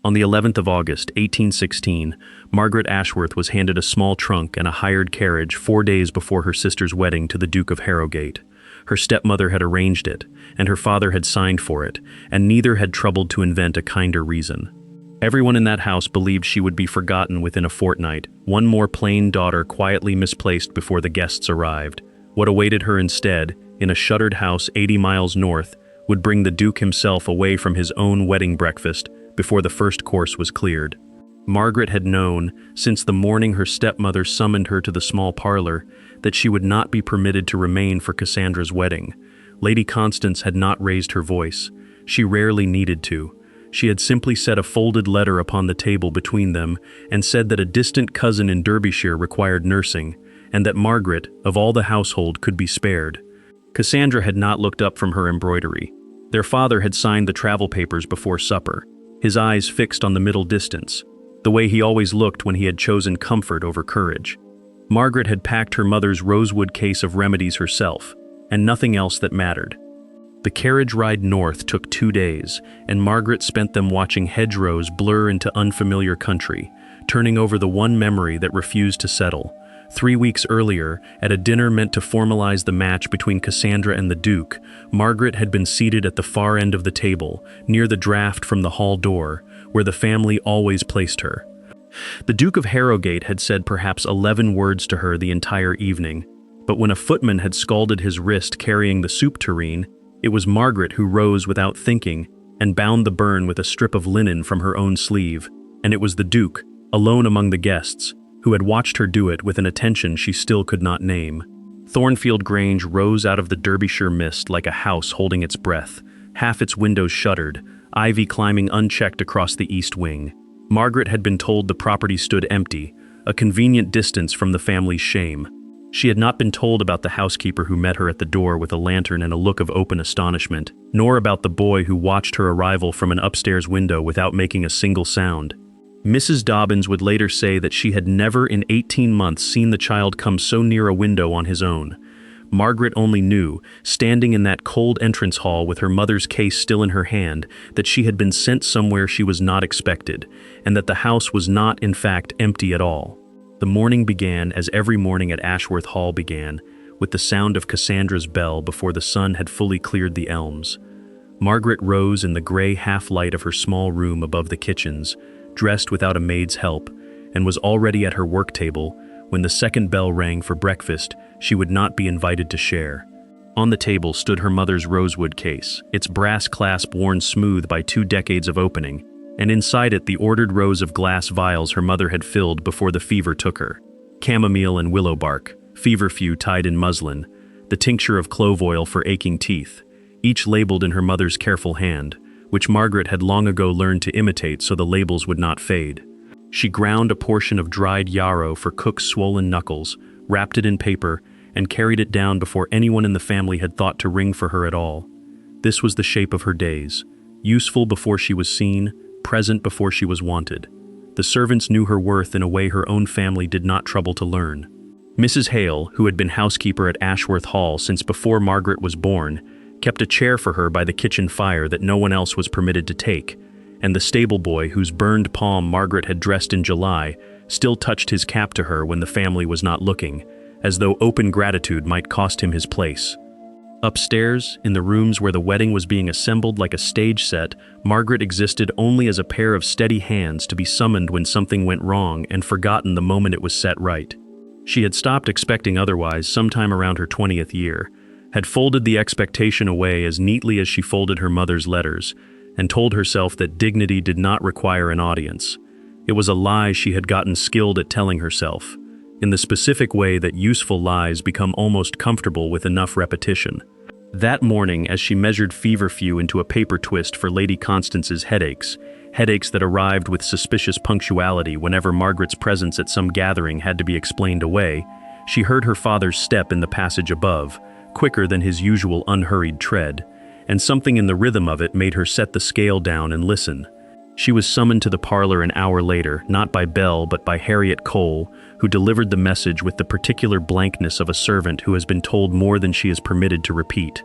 On the 11th of August, 1816, Margaret Ashworth was handed a small trunk and a hired carriage 4 days before her sister's wedding to the Duke of Harrogate. Her stepmother had arranged it, and her father had signed for it, and neither had troubled to invent a kinder reason. Everyone in that house believed she would be forgotten within a fortnight, one more plain daughter quietly misplaced before the guests arrived. What awaited her instead, in a shuttered house 80 miles north, would bring the Duke himself away from his own wedding breakfast before the first course was cleared. Margaret had known, since the morning her stepmother summoned her to the small parlor, that she would not be permitted to remain for Cassandra's wedding. Lady Constance had not raised her voice. She rarely needed to. She had simply set a folded letter upon the table between them and said that a distant cousin in Derbyshire required nursing, and that Margaret, of all the household, could be spared. Cassandra had not looked up from her embroidery. Their father had signed the travel papers before supper, his eyes fixed on the middle distance, the way he always looked when he had chosen comfort over courage. Margaret had packed her mother's rosewood case of remedies herself, and nothing else that mattered. The carriage ride north took 2 days, and Margaret spent them watching hedgerows blur into unfamiliar country, turning over the one memory that refused to settle. 3 weeks earlier, at a dinner meant to formalize the match between Cassandra and the Duke, Margaret had been seated at the far end of the table, near the draught from the hall door, where the family always placed her. The Duke of Harrogate had said perhaps 11 words to her the entire evening, but when a footman had scalded his wrist carrying the soup tureen, it was Margaret who rose without thinking and bound the burn with a strip of linen from her own sleeve, and it was the Duke, alone among the guests, who had watched her do it with an attention she still could not name. Thornfield Grange rose out of the Derbyshire mist like a house holding its breath, half its windows shuttered, ivy climbing unchecked across the east wing. Margaret had been told the property stood empty, a convenient distance from the family's shame. She had not been told about the housekeeper who met her at the door with a lantern and a look of open astonishment, nor about the boy who watched her arrival from an upstairs window without making a single sound. Mrs. Dobbins would later say that she had never in 18 months seen the child come so near a window on his own. Margaret only knew, standing in that cold entrance hall with her mother's case still in her hand, that she had been sent somewhere she was not expected, and that the house was not, in fact, empty at all. The morning began as every morning at Ashworth Hall began, with the sound of Cassandra's bell before the sun had fully cleared the elms. Margaret rose in the gray half-light of her small room above the kitchens, dressed without a maid's help, and was already at her work table when the second bell rang for breakfast she would not be invited to share. On the table stood her mother's rosewood case, its brass clasp worn smooth by 2 decades of opening, and inside it the ordered rows of glass vials her mother had filled before the fever took her. Chamomile and willow bark, feverfew tied in muslin, the tincture of clove oil for aching teeth, each labeled in her mother's careful hand, which Margaret had long ago learned to imitate so the labels would not fade. She ground a portion of dried yarrow for cook's swollen knuckles, wrapped it in paper, and carried it down before anyone in the family had thought to ring for her at all. This was the shape of her days, useful before she was seen, present before she was wanted. The servants knew her worth in a way her own family did not trouble to learn. Mrs. Hale, who had been housekeeper at Ashworth Hall since before Margaret was born, kept a chair for her by the kitchen fire that no one else was permitted to take, and the stable boy whose burned palm Margaret had dressed in July still touched his cap to her when the family was not looking, as though open gratitude might cost him his place. Upstairs, in the rooms where the wedding was being assembled like a stage set, Margaret existed only as a pair of steady hands to be summoned when something went wrong and forgotten the moment it was set right. She had stopped expecting otherwise sometime around her 20th year, had folded the expectation away as neatly as she folded her mother's letters, and told herself that dignity did not require an audience. It was a lie she had gotten skilled at telling herself, in the specific way that useful lies become almost comfortable with enough repetition. That morning, as she measured feverfew into a paper twist for Lady Constance's headaches that arrived with suspicious punctuality whenever Margaret's presence at some gathering had to be explained away, she heard her father's step in the passage above, quicker than his usual unhurried tread, and something in the rhythm of it made her set the scale down and listen. She was summoned to the parlor an hour later, not by Bell but by Harriet Cole, who delivered the message with the particular blankness of a servant who has been told more than she is permitted to repeat.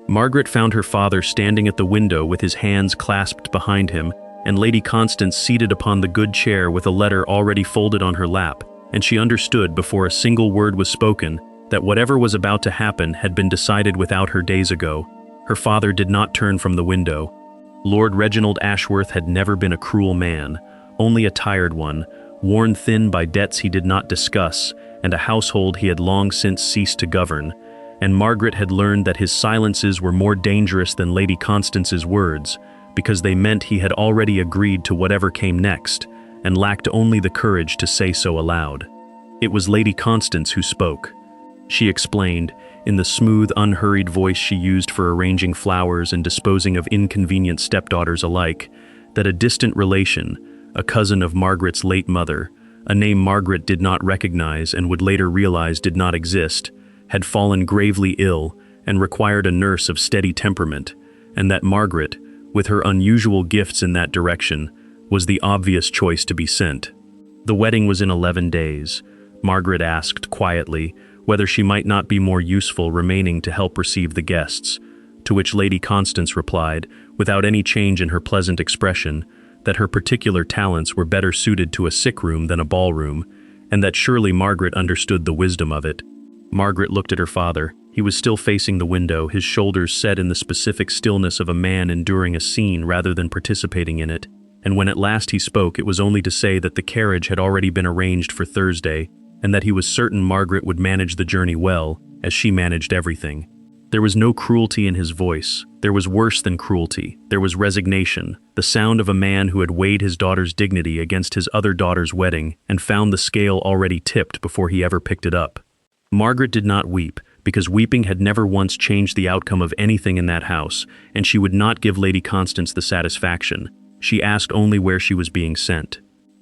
Margaret found her father standing at the window with his hands clasped behind him and Lady Constance seated upon the good chair with a letter already folded on her lap, and she understood before a single word was spoken that whatever was about to happen had been decided without her days ago. Her father did not turn from the window. Lord Reginald Ashworth had never been a cruel man, only a tired one, worn thin by debts he did not discuss, and a household he had long since ceased to govern, and Margaret had learned that his silences were more dangerous than Lady Constance's words, because they meant he had already agreed to whatever came next, and lacked only the courage to say so aloud. It was Lady Constance who spoke. She explained, in the smooth, unhurried voice she used for arranging flowers and disposing of inconvenient stepdaughters alike, that a distant relation, a cousin of Margaret's late mother, a name Margaret did not recognize and would later realize did not exist, had fallen gravely ill and required a nurse of steady temperament, and that Margaret, with her unusual gifts in that direction, was the obvious choice to be sent. The wedding was in 11 days. Margaret asked quietly whether she might not be more useful remaining to help receive the guests, to which Lady Constance replied, without any change in her pleasant expression, that her particular talents were better suited to a sick room than a ballroom, and that surely Margaret understood the wisdom of it. Margaret looked at her father. He was still facing the window, his shoulders set in the specific stillness of a man enduring a scene rather than participating in it, and when at last he spoke, it was only to say that the carriage had already been arranged for Thursday, and that he was certain Margaret would manage the journey well, as she managed everything. There was no cruelty in his voice. There was worse than cruelty. There was resignation, the sound of a man who had weighed his daughter's dignity against his other daughter's wedding and found the scale already tipped before he ever picked it up. Margaret did not weep, because weeping had never once changed the outcome of anything in that house, and she would not give Lady Constance the satisfaction. She asked only where she was being sent.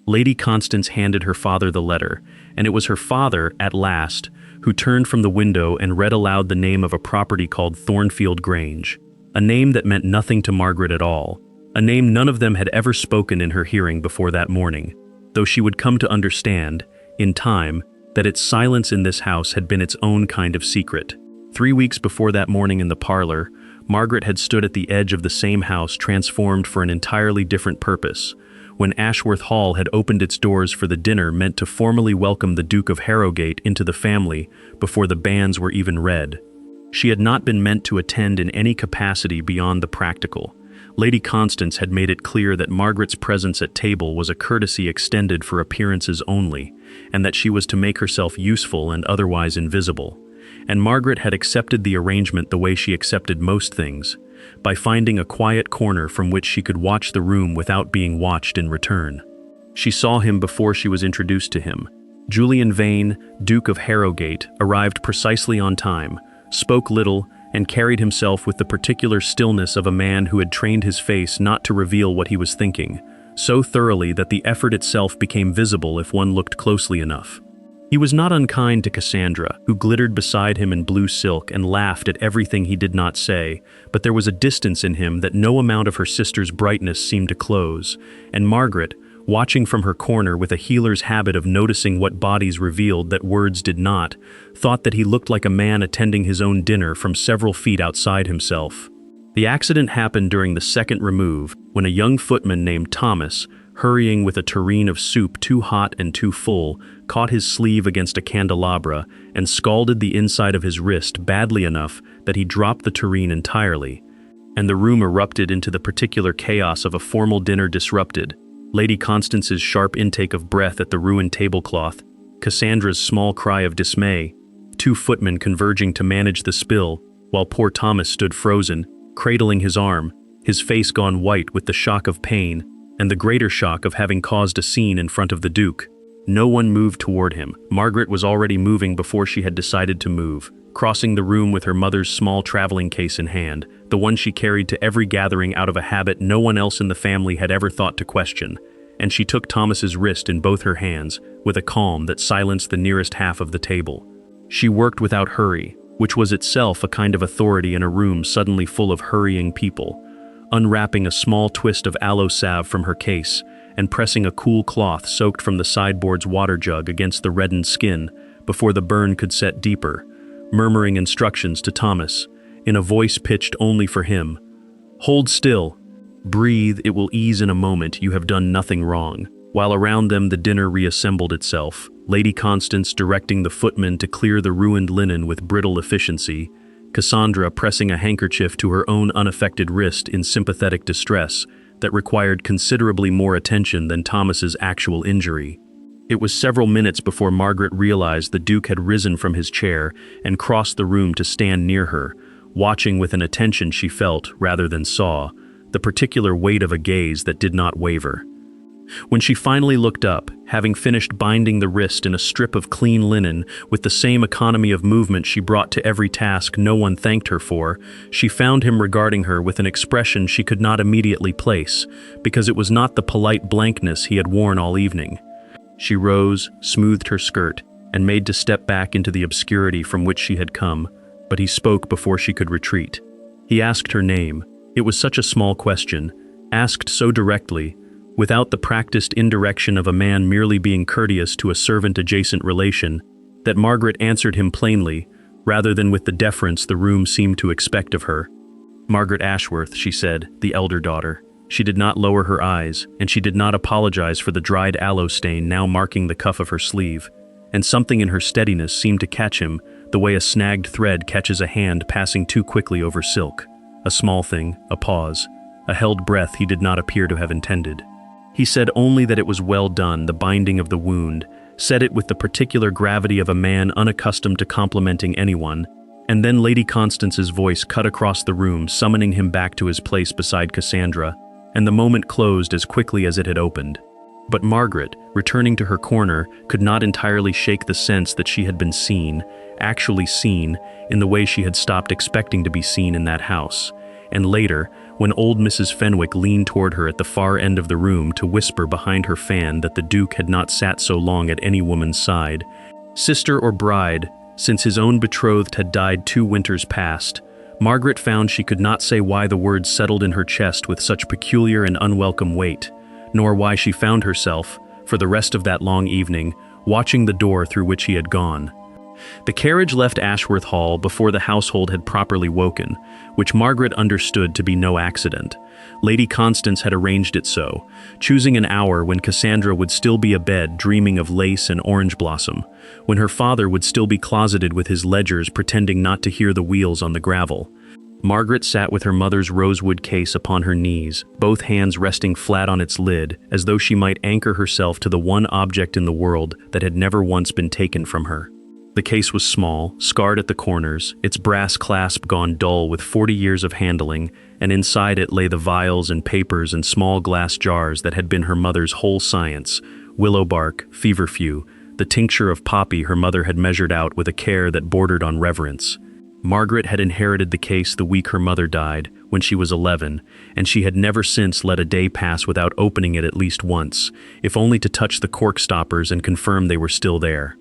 Lady Constance handed her father the letter, and it was her father, at last, who turned from the window and read aloud the name of a property called Thornfield Grange, a name that meant nothing to Margaret at all, a name none of them had ever spoken in her hearing before that morning, though she would come to understand, in time, that its silence in this house had been its own kind of secret. 3 weeks before that morning in the parlor, Margaret had stood at the edge of the same house transformed for an entirely different purpose, when Ashworth Hall had opened its doors for the dinner meant to formally welcome the Duke of Harrogate into the family before the banns were even read. She had not been meant to attend in any capacity beyond the practical. Lady Constance had made it clear that Margaret's presence at table was a courtesy extended for appearances only, and that she was to make herself useful and otherwise invisible. And Margaret had accepted the arrangement the way she accepted most things, by finding a quiet corner from which she could watch the room without being watched in return. She saw him before she was introduced to him. Julian Vane, Duke of Harrogate, arrived precisely on time, spoke little, and carried himself with the particular stillness of a man who had trained his face not to reveal what he was thinking, so thoroughly that the effort itself became visible if one looked closely enough. He was not unkind to Cassandra, who glittered beside him in blue silk and laughed at everything he did not say, but there was a distance in him that no amount of her sister's brightness seemed to close, and Margaret, watching from her corner with a healer's habit of noticing what bodies revealed that words did not, thought that he looked like a man attending his own dinner from several feet outside himself. The accident happened during the second remove, when a young footman named Thomas, hurrying with a tureen of soup too hot and too full, caught his sleeve against a candelabra and scalded the inside of his wrist badly enough that he dropped the tureen entirely, and the room erupted into the particular chaos of a formal dinner disrupted. Lady Constance's sharp intake of breath at the ruined tablecloth, Cassandra's small cry of dismay, two footmen converging to manage the spill, while poor Thomas stood frozen, cradling his arm, his face gone white with the shock of pain, and the greater shock of having caused a scene in front of the Duke. No one moved toward him. Margaret was already moving before she had decided to move, crossing the room with her mother's small traveling case in hand, the one she carried to every gathering out of a habit no one else in the family had ever thought to question, and she took Thomas's wrist in both her hands, with a calm that silenced the nearest half of the table. She worked without hurry, which was itself a kind of authority in a room suddenly full of hurrying people, unwrapping a small twist of aloe salve from her case and pressing a cool cloth soaked from the sideboard's water jug against the reddened skin before the burn could set deeper, murmuring instructions to Thomas, in a voice pitched only for him. "Hold still." Breathe, it will ease in a moment, you have done nothing wrong. While around them the dinner reassembled itself, Lady Constance directing the footman to clear the ruined linen with brittle efficiency, Cassandra pressing a handkerchief to her own unaffected wrist in sympathetic distress that required considerably more attention than Thomas's actual injury. It was several minutes before Margaret realized the Duke had risen from his chair and crossed the room to stand near her, watching with an attention she felt, rather than saw, the particular weight of a gaze that did not waver. When she finally looked up, having finished binding the wrist in a strip of clean linen with the same economy of movement she brought to every task no one thanked her for, she found him regarding her with an expression she could not immediately place, because it was not the polite blankness he had worn all evening. She rose, smoothed her skirt, and made to step back into the obscurity from which she had come, but he spoke before she could retreat. He asked her name. It was such a small question, asked so directly, without the practiced indirection of a man merely being courteous to a servant-adjacent relation, that Margaret answered him plainly, rather than with the deference the room seemed to expect of her. "Margaret Ashworth," she said, the elder daughter. She did not lower her eyes, and she did not apologize for the dried aloe stain now marking the cuff of her sleeve, and something in her steadiness seemed to catch him, the way a snagged thread catches a hand passing too quickly over silk. A small thing, a pause, a held breath he did not appear to have intended. He said only that it was well done, the binding of the wound, said it with the particular gravity of a man unaccustomed to complimenting anyone, and then Lady Constance's voice cut across the room, summoning him back to his place beside Cassandra, and the moment closed as quickly as it had opened. But Margaret, returning to her corner, could not entirely shake the sense that she had been seen, actually seen, in the way she had stopped expecting to be seen in that house. And later, when old Mrs. Fenwick leaned toward her at the far end of the room to whisper behind her fan that the Duke had not sat so long at any woman's side, sister or bride, since his own betrothed had died 2 winters past, Margaret found she could not say why the words settled in her chest with such peculiar and unwelcome weight, nor why she found herself, for the rest of that long evening, watching the door through which he had gone. The carriage left Ashworth Hall before the household had properly woken, which Margaret understood to be no accident. Lady Constance had arranged it so, choosing an hour when Cassandra would still be abed dreaming of lace and orange blossom, when her father would still be closeted with his ledgers pretending not to hear the wheels on the gravel. Margaret sat with her mother's rosewood case upon her knees, both hands resting flat on its lid, as though she might anchor herself to the one object in the world that had never once been taken from her. The case was small, scarred at the corners, its brass clasp gone dull with 40 years of handling, and inside it lay the vials and papers and small glass jars that had been her mother's whole science: willow bark, feverfew, the tincture of poppy her mother had measured out with a care that bordered on reverence. Margaret had inherited the case the week her mother died, when she was 11, and she had never since let a day pass without opening it at least once, if only to touch the cork stoppers and confirm they were still there.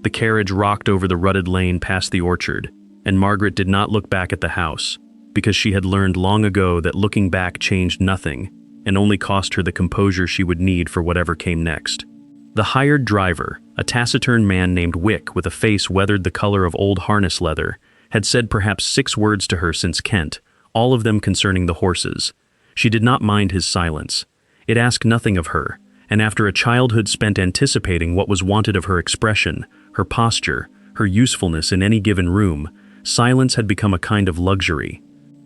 The carriage rocked over the rutted lane past the orchard, and Margaret did not look back at the house, because she had learned long ago that looking back changed nothing, and only cost her the composure she would need for whatever came next. The hired driver, a taciturn man named Wick with a face weathered the color of old harness leather, had said perhaps 6 words to her since Kent, all of them concerning the horses. She did not mind his silence. It asked nothing of her, and after a childhood spent anticipating what was wanted of her expression, her posture, her usefulness in any given room, silence had become a kind of luxury.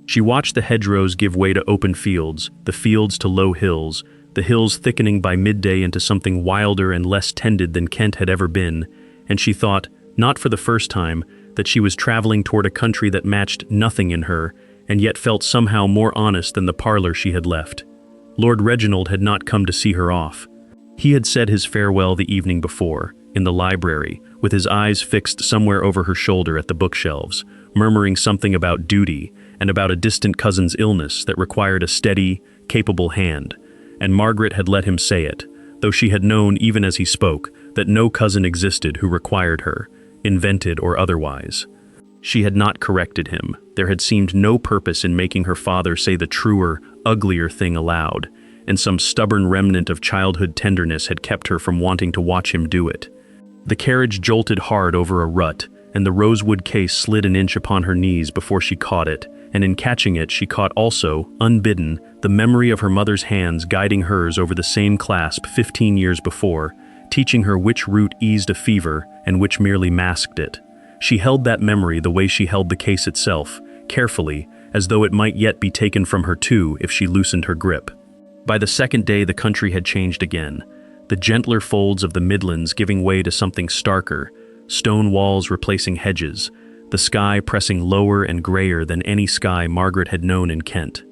She watched the hedgerows give way to open fields, the fields to low hills, the hills thickening by midday into something wilder and less tended than Kent had ever been, and she thought, not for the first time, that she was traveling toward a country that matched nothing in her, and yet felt somehow more honest than the parlor she had left. Lord Reginald had not come to see her off. He had said his farewell the evening before, in the library, with his eyes fixed somewhere over her shoulder at the bookshelves, murmuring something about duty and about a distant cousin's illness that required a steady, capable hand, and Margaret had let him say it, though she had known even as he spoke that no cousin existed who required her, invented or otherwise. She had not corrected him. There had seemed no purpose in making her father say the truer, uglier thing aloud, and some stubborn remnant of childhood tenderness had kept her from wanting to watch him do it. The carriage jolted hard over a rut, and the rosewood case slid an inch upon her knees before she caught it, and in catching it she caught also, unbidden, the memory of her mother's hands guiding hers over the same clasp 15 years before, teaching her which root eased a fever and which merely masked it. She held that memory the way she held the case itself, carefully, as though it might yet be taken from her too if she loosened her grip. By the second day the country had changed again, the gentler folds of the Midlands giving way to something starker, stone walls replacing hedges, the sky pressing lower and grayer than any sky Margaret had known in Kent.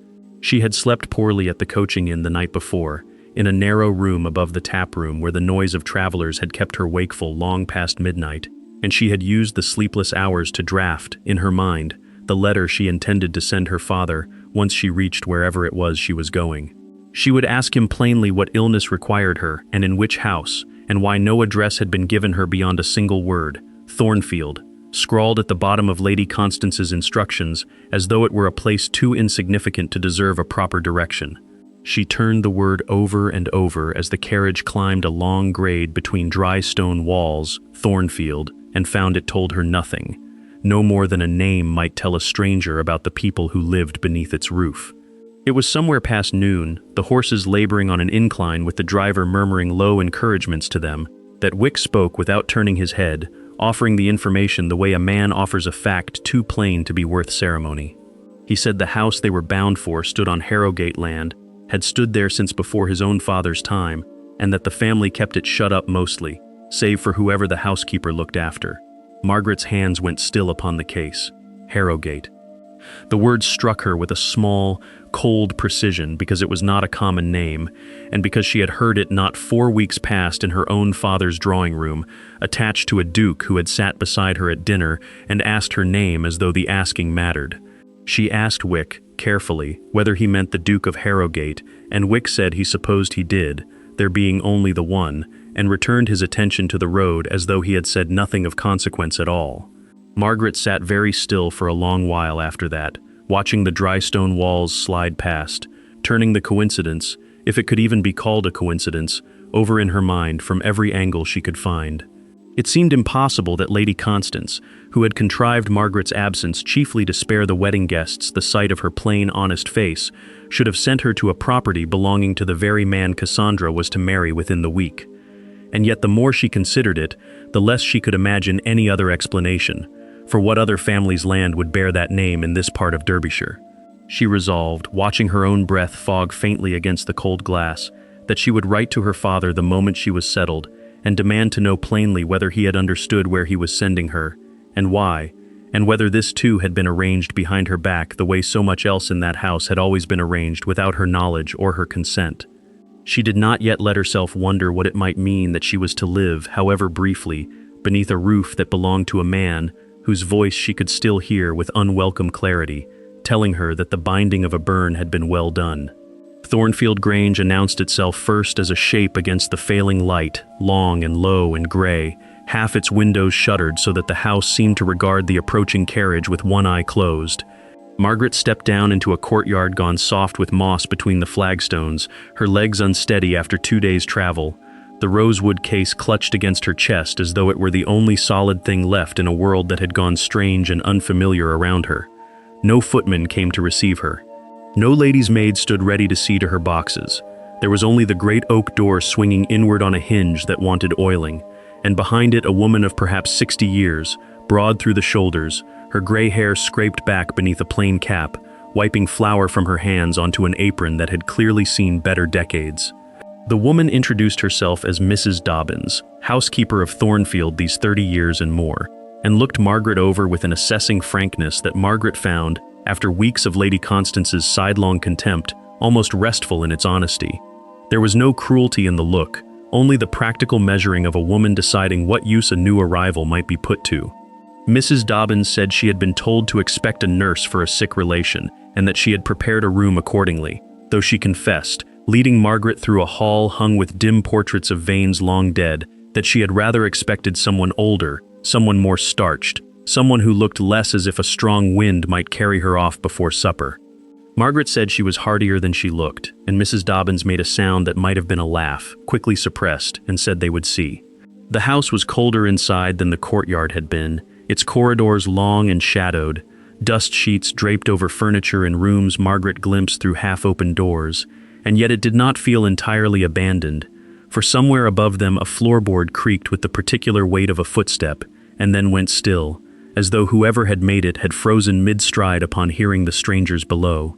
She had slept poorly at the coaching inn the night before, in a narrow room above the tap room where the noise of travelers had kept her wakeful long past midnight, and she had used the sleepless hours to draft, in her mind, the letter she intended to send her father once she reached wherever it was she was going. She would ask him plainly what illness required her and in which house, and why no address had been given her beyond a single word, Thornfield, scrawled at the bottom of Lady Constance's instructions as though it were a place too insignificant to deserve a proper direction. She turned the word over and over as the carriage climbed a long grade between dry stone walls, Thornfield, and found it told her nothing. No more than a name might tell a stranger about the people who lived beneath its roof. It was somewhere past noon, the horses laboring on an incline with the driver murmuring low encouragements to them, that Wick spoke without turning his head, offering the information the way a man offers a fact too plain to be worth ceremony. He said the house they were bound for stood on Harrogate land, had stood there since before his own father's time, and that the family kept it shut up mostly, save for whoever the housekeeper looked after. Margaret's hands went still upon the case. Harrogate. The word struck her with a small, cold precision because it was not a common name, and because she had heard it not 4 weeks past in her own father's drawing room, attached to a duke who had sat beside her at dinner and asked her name as though the asking mattered. She asked Wick, carefully, whether he meant the Duke of Harrogate, and Wick said he supposed he did, there being only the one, and returned his attention to the road as though he had said nothing of consequence at all. Margaret sat very still for a long while after that, watching the dry stone walls slide past, turning the coincidence, if it could even be called a coincidence, over in her mind from every angle she could find. It seemed impossible that Lady Constance, who had contrived Margaret's absence chiefly to spare the wedding guests the sight of her plain, honest face, should have sent her to a property belonging to the very man Cassandra was to marry within the week. And yet the more she considered it, the less she could imagine any other explanation, for what other family's land would bear that name in this part of Derbyshire. She resolved, watching her own breath fog faintly against the cold glass, that she would write to her father the moment she was settled, and demand to know plainly whether he had understood where he was sending her, and why, and whether this too had been arranged behind her back the way so much else in that house had always been arranged without her knowledge or her consent. She did not yet let herself wonder what it might mean that she was to live, however briefly, beneath a roof that belonged to a man whose voice she could still hear with unwelcome clarity, telling her that the binding of a burn had been well done. Thornfield Grange announced itself first as a shape against the failing light, long and low and gray, half its windows shuttered so that the house seemed to regard the approaching carriage with one eye closed. Margaret stepped down into a courtyard gone soft with moss between the flagstones, her legs unsteady after 2 days' travel, the rosewood case clutched against her chest as though it were the only solid thing left in a world that had gone strange and unfamiliar around her. No footman came to receive her. No lady's maid stood ready to see to her boxes. There was only the great oak door swinging inward on a hinge that wanted oiling, and behind it a woman of perhaps 60 years, broad through the shoulders, her gray hair scraped back beneath a plain cap, wiping flour from her hands onto an apron that had clearly seen better decades. The woman introduced herself as Mrs. Dobbins, housekeeper of Thornfield these 30 years and more, and looked Margaret over with an assessing frankness that Margaret found, after weeks of Lady Constance's sidelong contempt, almost restful in its honesty. There was no cruelty in the look, only the practical measuring of a woman deciding what use a new arrival might be put to. Mrs. Dobbins said she had been told to expect a nurse for a sick relation, and that she had prepared a room accordingly, though she confessed, leading Margaret through a hall hung with dim portraits of Vane's long dead, that she had rather expected someone older, someone more starched, someone who looked less as if a strong wind might carry her off before supper. Margaret said she was heartier than she looked, and Mrs. Dobbins made a sound that might have been a laugh, quickly suppressed, and said they would see. The house was colder inside than the courtyard had been, its corridors long and shadowed, Dust sheets draped over furniture in rooms Margaret glimpsed through half-open doors, and yet it did not feel entirely abandoned, for somewhere above them a floorboard creaked with the particular weight of a footstep, and then went still, as though whoever had made it had frozen mid-stride upon hearing the strangers below.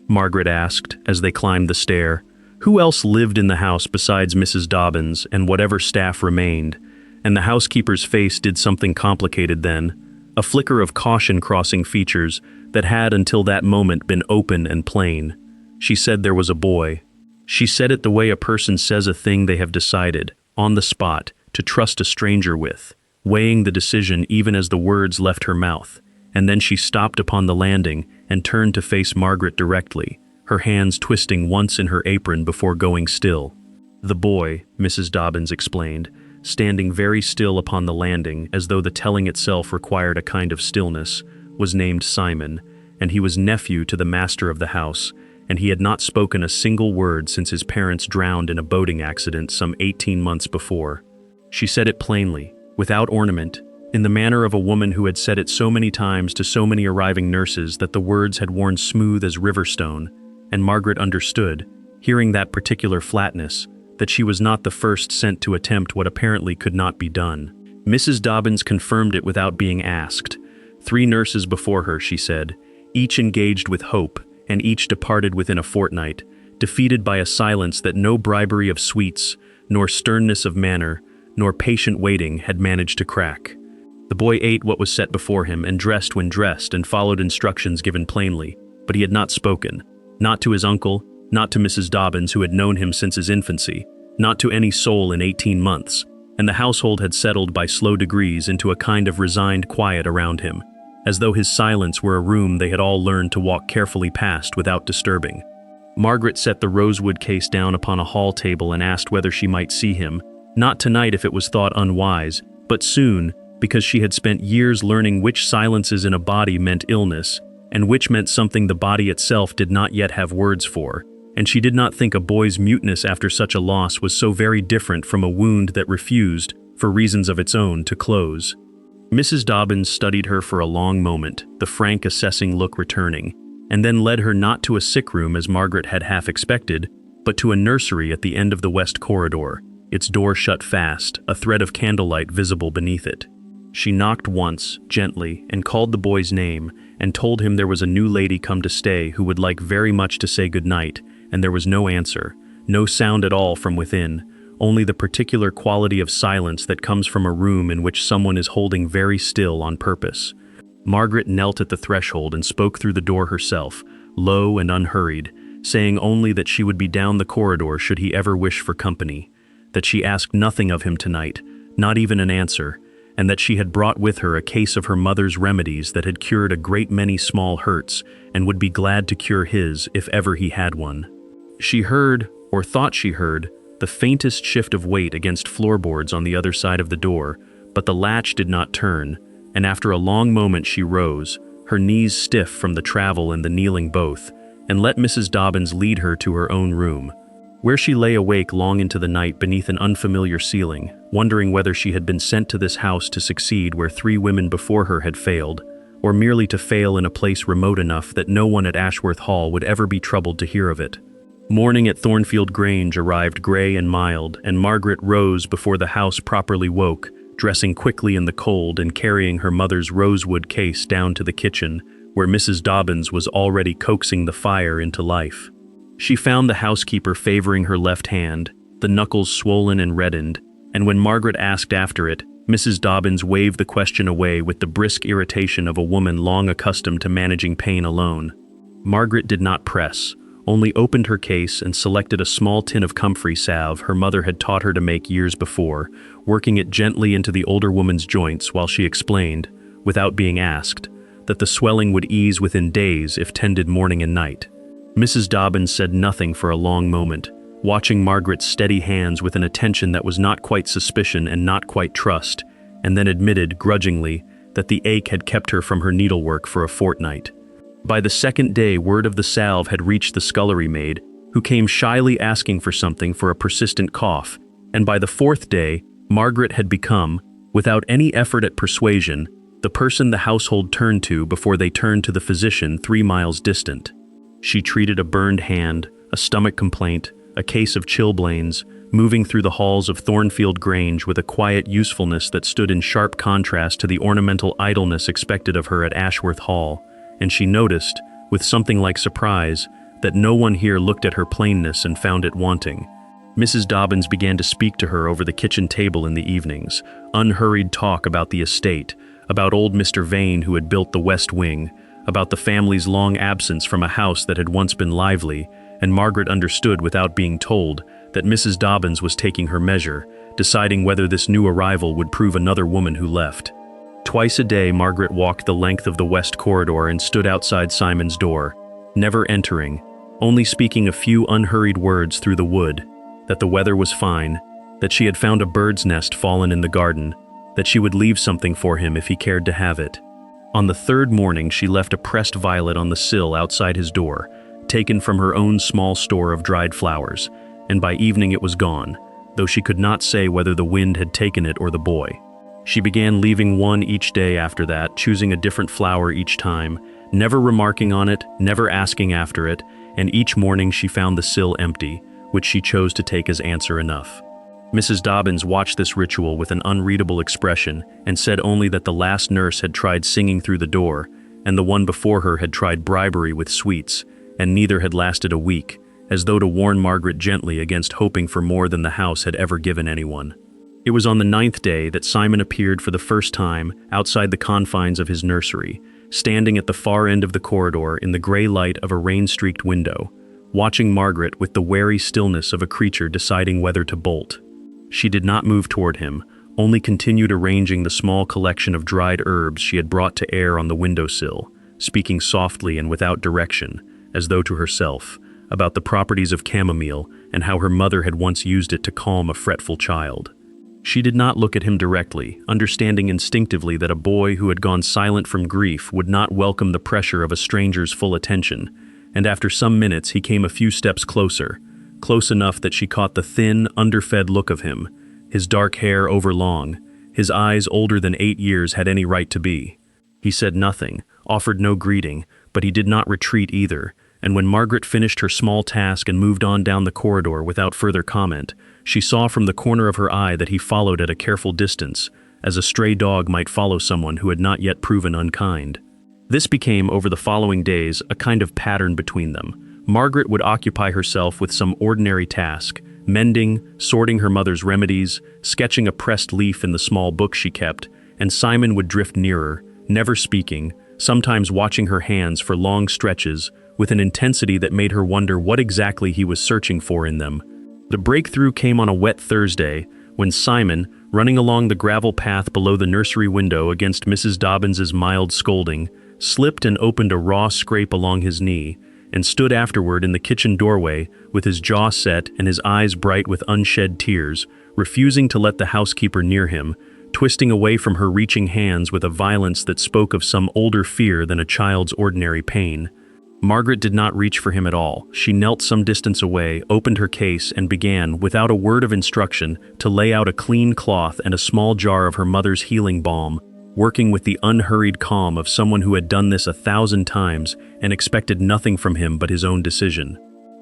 Margaret asked, as they climbed the stair, who else lived in the house besides Mrs. Dobbins and whatever staff remained, and the housekeeper's face did something complicated then, a flicker of caution crossing features that had until that moment been open and plain. She said there was a boy. She said it the way a person says a thing they have decided, on the spot, to trust a stranger with, weighing the decision even as the words left her mouth, and then she stopped upon the landing and turned to face Margaret directly, her hands twisting once in her apron before going still. The boy, Mrs. Dobbins explained, standing very still upon the landing as though the telling itself required a kind of stillness, was named Simon, and he was nephew to the master of the house, and he had not spoken a single word since his parents drowned in a boating accident some 18 months before. She said it plainly, without ornament, in the manner of a woman who had said it so many times to so many arriving nurses that the words had worn smooth as riverstone, and Margaret understood, hearing that particular flatness, that she was not the first sent to attempt what apparently could not be done. Mrs. Dobbins confirmed it without being asked. 3 nurses before her, she said, each engaged with hope, and each departed within a fortnight, defeated by a silence that no bribery of sweets, nor sternness of manner, nor patient waiting had managed to crack. The boy ate what was set before him, and dressed when dressed, and followed instructions given plainly, but he had not spoken, not to his uncle, not to Mrs. Dobbins, who had known him since his infancy, not to any soul in 18 months, and the household had settled by slow degrees into a kind of resigned quiet around him, as though his silence were a room they had all learned to walk carefully past without disturbing. Margaret set the rosewood case down upon a hall table and asked whether she might see him, not tonight if it was thought unwise, but soon, because she had spent years learning which silences in a body meant illness, and which meant something the body itself did not yet have words for, and she did not think a boy's muteness after such a loss was so very different from a wound that refused, for reasons of its own, to close. Mrs. Dobbins studied her for a long moment, the frank assessing look returning, and then led her not to a sick room as Margaret had half expected, but to a nursery at the end of the west corridor, its door shut fast, a thread of candlelight visible beneath it. She knocked once, gently, and called the boy's name, and told him there was a new lady come to stay who would like very much to say good night, and there was no answer, no sound at all from within, only the particular quality of silence that comes from a room in which someone is holding very still on purpose. Margaret knelt at the threshold and spoke through the door herself, low and unhurried, saying only that she would be down the corridor should he ever wish for company, that she asked nothing of him tonight, not even an answer, and that she had brought with her a case of her mother's remedies that had cured a great many small hurts and would be glad to cure his if ever he had one. She heard, or thought she heard, the faintest shift of weight against floorboards on the other side of the door, but the latch did not turn, and after a long moment she rose, her knees stiff from the travel and the kneeling both, and let Mrs. Dobbins lead her to her own room, where she lay awake long into the night beneath an unfamiliar ceiling, wondering whether she had been sent to this house to succeed where 3 women before her had failed, or merely to fail in a place remote enough that no one at Ashworth Hall would ever be troubled to hear of it. Morning at Thornfield Grange arrived grey and mild, and Margaret rose before the house properly woke, dressing quickly in the cold and carrying her mother's rosewood case down to the kitchen, where Mrs. Dobbins was already coaxing the fire into life. She found the housekeeper favoring her left hand, the knuckles swollen and reddened, and when Margaret asked after it, Mrs. Dobbins waved the question away with the brisk irritation of a woman long accustomed to managing pain alone. Margaret did not press, only opened her case and selected a small tin of comfrey salve her mother had taught her to make years before, working it gently into the older woman's joints while she explained, without being asked, that the swelling would ease within days if tended morning and night. Mrs. Dobbins said nothing for a long moment, watching Margaret's steady hands with an attention that was not quite suspicion and not quite trust, and then admitted, grudgingly, that the ache had kept her from her needlework for a fortnight. By the second day, word of the salve had reached the scullery maid, who came shyly asking for something for a persistent cough, and by the 4th day, Margaret had become, without any effort at persuasion, the person the household turned to before they turned to the physician 3 miles distant. She treated a burned hand, a stomach complaint, a case of chilblains, moving through the halls of Thornfield Grange with a quiet usefulness that stood in sharp contrast to the ornamental idleness expected of her at Ashworth Hall, and she noticed, with something like surprise, that no one here looked at her plainness and found it wanting. Mrs. Dobbins began to speak to her over the kitchen table in the evenings, unhurried talk about the estate, about old Mr. Vane who had built the west wing, about the family's long absence from a house that had once been lively, and Margaret understood without being told that Mrs. Dobbins was taking her measure, deciding whether this new arrival would prove another woman who left. Twice a day Margaret walked the length of the west corridor and stood outside Simon's door, never entering, only speaking a few unhurried words through the wood, that the weather was fine, that she had found a bird's nest fallen in the garden, that she would leave something for him if he cared to have it. On the third morning she left a pressed violet on the sill outside his door, taken from her own small store of dried flowers, and by evening it was gone, though she could not say whether the wind had taken it or the boy. She began leaving one each day after that, choosing a different flower each time, never remarking on it, never asking after it, and each morning she found the sill empty, which she chose to take as answer enough. Mrs. Dobbins watched this ritual with an unreadable expression and said only that the last nurse had tried singing through the door, and the one before her had tried bribery with sweets, and neither had lasted a week, as though to warn Margaret gently against hoping for more than the house had ever given anyone. It was on the 9th day that Simon appeared for the first time outside the confines of his nursery, standing at the far end of the corridor in the gray light of a rain-streaked window, watching Margaret with the wary stillness of a creature deciding whether to bolt. She did not move toward him, only continued arranging the small collection of dried herbs she had brought to air on the windowsill, speaking softly and without direction, as though to herself, about the properties of chamomile and how her mother had once used it to calm a fretful child. She did not look at him directly, understanding instinctively that a boy who had gone silent from grief would not welcome the pressure of a stranger's full attention, and after some minutes he came a few steps closer, close enough that she caught the thin, underfed look of him, his dark hair overlong, his eyes older than 8 years had any right to be. He said nothing, offered no greeting, but he did not retreat either, and when Margaret finished her small task and moved on down the corridor without further comment, she saw from the corner of her eye that he followed at a careful distance, as a stray dog might follow someone who had not yet proven unkind. This became, over the following days, a kind of pattern between them. Margaret would occupy herself with some ordinary task, mending, sorting her mother's remedies, sketching a pressed leaf in the small book she kept, and Simon would drift nearer, never speaking, sometimes watching her hands for long stretches, with an intensity that made her wonder what exactly he was searching for in them. The breakthrough came on a wet Thursday, when Simon, running along the gravel path below the nursery window against Mrs. Dobbins's mild scolding, slipped and opened a raw scrape along his knee, and stood afterward in the kitchen doorway with his jaw set and his eyes bright with unshed tears, refusing to let the housekeeper near him, twisting away from her reaching hands with a violence that spoke of some older fear than a child's ordinary pain. Margaret did not reach for him at all. She knelt some distance away, opened her case, and began, without a word of instruction, to lay out a clean cloth and a small jar of her mother's healing balm, working with the unhurried calm of someone who had done this 1,000 times and expected nothing from him but his own decision.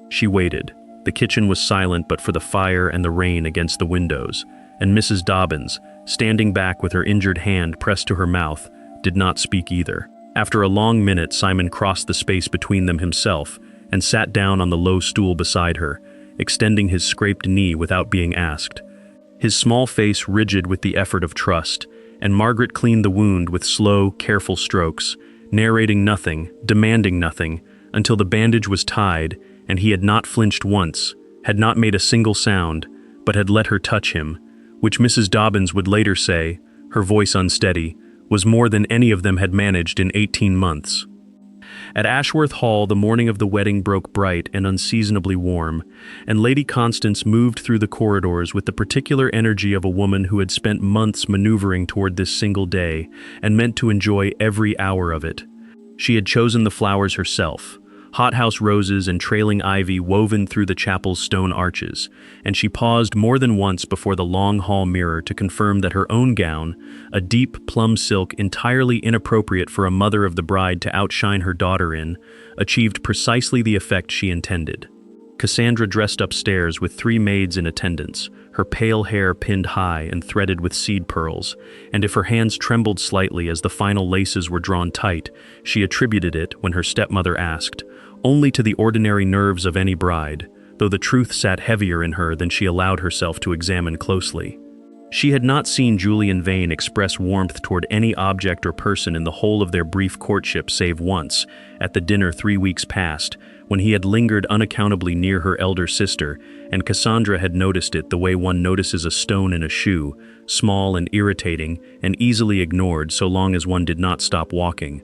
She waited. The kitchen was silent but for the fire and the rain against the windows, and Mrs. Dobbins, standing back with her injured hand pressed to her mouth, did not speak either. After a long minute, Simon crossed the space between them himself and sat down on the low stool beside her, extending his scraped knee without being asked. His small face rigid with the effort of trust, and Margaret cleaned the wound with slow, careful strokes, narrating nothing, demanding nothing, until the bandage was tied and he had not flinched once, had not made a single sound, but had let her touch him, which Mrs. Dobbins would later say, her voice unsteady, was more than any of them had managed in 18 months. At Ashworth Hall, the morning of the wedding broke bright and unseasonably warm, and Lady Constance moved through the corridors with the particular energy of a woman who had spent months maneuvering toward this single day and meant to enjoy every hour of it. She had chosen the flowers herself, hothouse roses and trailing ivy woven through the chapel's stone arches, and she paused more than once before the long hall mirror to confirm that her own gown, a deep plum silk entirely inappropriate for a mother of the bride to outshine her daughter in, achieved precisely the effect she intended. Cassandra dressed upstairs with 3 maids in attendance, her pale hair pinned high and threaded with seed pearls, and if her hands trembled slightly as the final laces were drawn tight, she attributed it, when her stepmother asked, only to the ordinary nerves of any bride, though the truth sat heavier in her than she allowed herself to examine closely. She had not seen Julian Vane express warmth toward any object or person in the whole of their brief courtship save once, at the dinner 3 weeks past, when he had lingered unaccountably near her elder sister, and Cassandra had noticed it the way one notices a stone in a shoe, small and irritating, and easily ignored so long as one did not stop walking.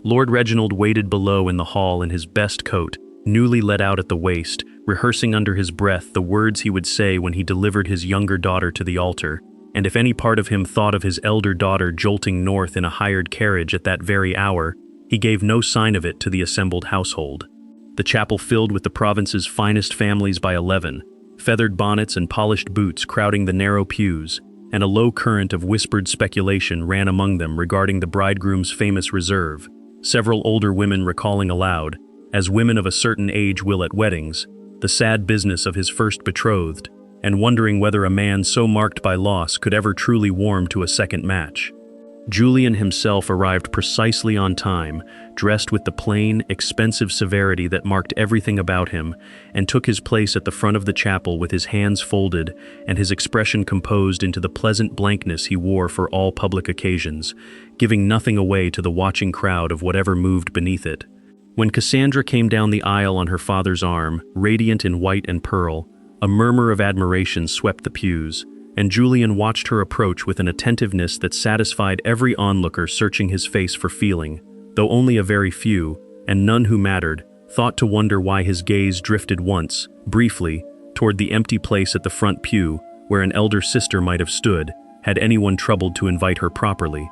Lord Reginald waited below in the hall in his best coat, newly let out at the waist, rehearsing under his breath the words he would say when he delivered his younger daughter to the altar, and if any part of him thought of his elder daughter jolting north in a hired carriage at that very hour, he gave no sign of it to the assembled household. The chapel filled with the province's finest families by 11, feathered bonnets and polished boots crowding the narrow pews, and a low current of whispered speculation ran among them regarding the bridegroom's famous reserve, several older women recalling aloud, as women of a certain age will at weddings, the sad business of his first betrothed, and wondering whether a man so marked by loss could ever truly warm to a second match. Julian himself arrived precisely on time, dressed with the plain, expensive severity that marked everything about him, and took his place at the front of the chapel with his hands folded and his expression composed into the pleasant blankness he wore for all public occasions, giving nothing away to the watching crowd of whatever moved beneath it. When Cassandra came down the aisle on her father's arm, radiant in white and pearl, a murmur of admiration swept the pews, and Julian watched her approach with an attentiveness that satisfied every onlooker searching his face for feeling, though only a very few, and none who mattered, thought to wonder why his gaze drifted once, briefly, toward the empty place at the front pew where an elder sister might have stood, had anyone troubled to invite her properly.